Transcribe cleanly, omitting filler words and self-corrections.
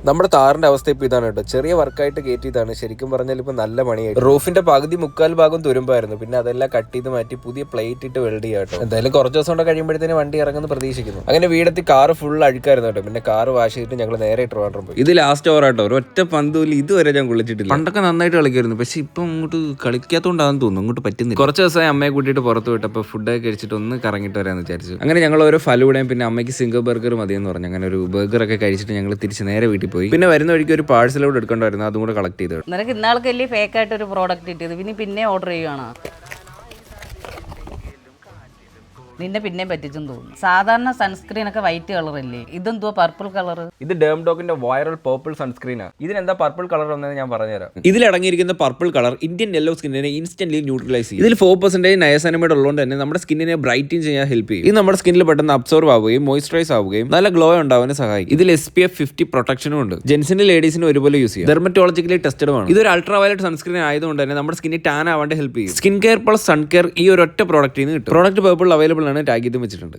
നമ്മുടെ താറിന്റെ അവസ്ഥ ഇപ്പൊ ഇതാണ് കേട്ടോ. ചെറിയ വർക്കായിട്ട് കയറ്റിയതാണ്. ശരിക്കും പറഞ്ഞാൽ ഇപ്പൊ നല്ല പണിയായിട്ട്. റൂഫിന്റെ പകുതി മുക്കാൽ ഭാഗം തുരുമ്പായിരുന്നു. പിന്നെ അതെല്ലാം കട്ട് ചെയ്ത് മാറ്റി പുതിയ പ്ലേറ്റ് ഇട്ട് വെൽഡ് ചെയ്യാം കേട്ടോ. എന്തായാലും കുറച്ച് ദിവസം കൊണ്ട് കഴിയുമ്പോഴത്തേന് വണ്ടി ഇറങ്ങുന്നു പ്രതീക്ഷിക്കുന്നു. അങ്ങനെ വീടെത്തി കാറ് ഫുൾ അഴുക്കായിരുന്നു കേട്ടോ. പിന്നെ കാറ് വാഷ് ചെയ്തിട്ട് ഞങ്ങൾ നേരെ ട്രിവാൻഡ്രം പോയി. ഇത് ലാസ്റ്റ് ഓവർ ആട്ടോ. ഒരൊറ്റ പന്തൂല് ഇതുവരെ ഞാൻ കുളിച്ചിട്ടില്ല. പണ്ടൊക്കെ നന്നായിട്ട് കളിക്കായിരുന്നു, പക്ഷെ ഇപ്പൊ അങ്ങോട്ട് കളിക്കാത്തോണ്ടാന്ന് തോന്നുന്നു, അങ്ങോട്ട് പറ്റുന്നില്ല. കുറച്ച് ദിവസമായി അമ്മയെ കൂട്ടിയിട്ട് പുറത്ത് വിട്ടപ്പോൾ ഫുഡൊക്കെ കഴിച്ചിട്ട് ഒന്ന് കറങ്ങിട്ട് വരാമെന്ന് വിചാരിച്ചു. അങ്ങനെ ഞങ്ങൾ ഓരോ ഫലൂടയും പിന്നെ അമ്മയ്ക്ക് സിംഗർ ബർഗർ മതിയെന്ന് പറഞ്ഞു. അങ്ങനെ ഒരു ബർഗർ ഒക്കെ കഴിച്ചിട്ട് ഞങ്ങൾ തിരിച്ച് നേരെ വീട്ടിൽ പോയി. പിന്നെ വരുന്ന വഴിക്ക് ഒരു പാഴ്സലോട് എടുക്കേണ്ടായിരുന്നു, അതും കൂടെ കളക്ട് ചെയ്തു. നിനക്ക് ഇന്നാൾക്കല്ലേ ഫേക്കായിട്ട് ഒരു പ്രോഡക്റ്റ് കിട്ടിയത്, പിന്നെ ഓർഡർ ചെയ്യുകയാണ്. നിന്നെ പിന്നെ പറ്റിച്ചെന്ന് തോന്നുന്നു. സാധാരണ സൺസ്ക്രീൻ ഒക്കെ വൈറ്റ് കളർ അല്ലേ, ഇതെന്തോ പർപ്പിൾ കളർ? ഇത് ഡേംഡോക്കിന്റെ വൈറൽ പർപ്പിൾ സൺസ്ക്രീനാ. ഇതിനെന്താ പർപ്പിൾ കളർ വന്നത് ഞാൻ പറഞ്ഞുതരാം. ഇതിലടങ്ങിയിരിക്കുന്ന പർപ്പിൾ കളർ ഇന്ത്യൻ യെല്ലോ സ്കിന്നിനെ ഇൻസ്റ്റന്റ്ലി ന്യൂട്രലൈസ് ചെയ്യും. ഇതിൽ 4% നയസാനിമൈഡ് ഉള്ളതുകൊണ്ട് തന്നെ നമ്മുടെ സ്കിന്നിനെ ബ്രൈറ്റൻ ചെയ്യാൻ ഹെൽപ്പ് ചെയ്യും. ഇത് നമ്മുടെ സ്കിന്നിൽ പെട്ടെന്ന് അബ്സോർവ് ആവുകയും മോയിസ്ചറൈസ് ആവുകയും നല്ല ഗ്ലോ ഉണ്ടാവാൻ സഹായിക്കും. ഇതിൽ SPF 50 പ്രൊട്ടക്ഷനും ഉണ്ട്. ജെൻസിനും ലേഡീസിനും ഒരുപോലെ യൂസ് ചെയ്യും. ഡെർമറ്റോളജിക്കലി ടെസ്റ്റഡ് ആണ്. ഇതൊരു അൾട്രാ വയലറ്റ് സൺസ്ക്രീൻ ആയതുകൊണ്ട് തന്നെ നമ്മുടെ സ്കിന്നിൽ ടാൻ ആവാണ്ട് ഹെൽപ്പ് ചെയ്യും. Skin care plus sun care ഈ ഒരൊറ്റ പ്രോഡക്റ്റിൽ നിന്ന് കിട്ടും. പ്രോഡക്റ്റ് പേർപ്പിൾ അവൈലബിൾ ആണ്, ടാഗ് ചെയ്തും വെച്ചിട്ടുണ്ട്.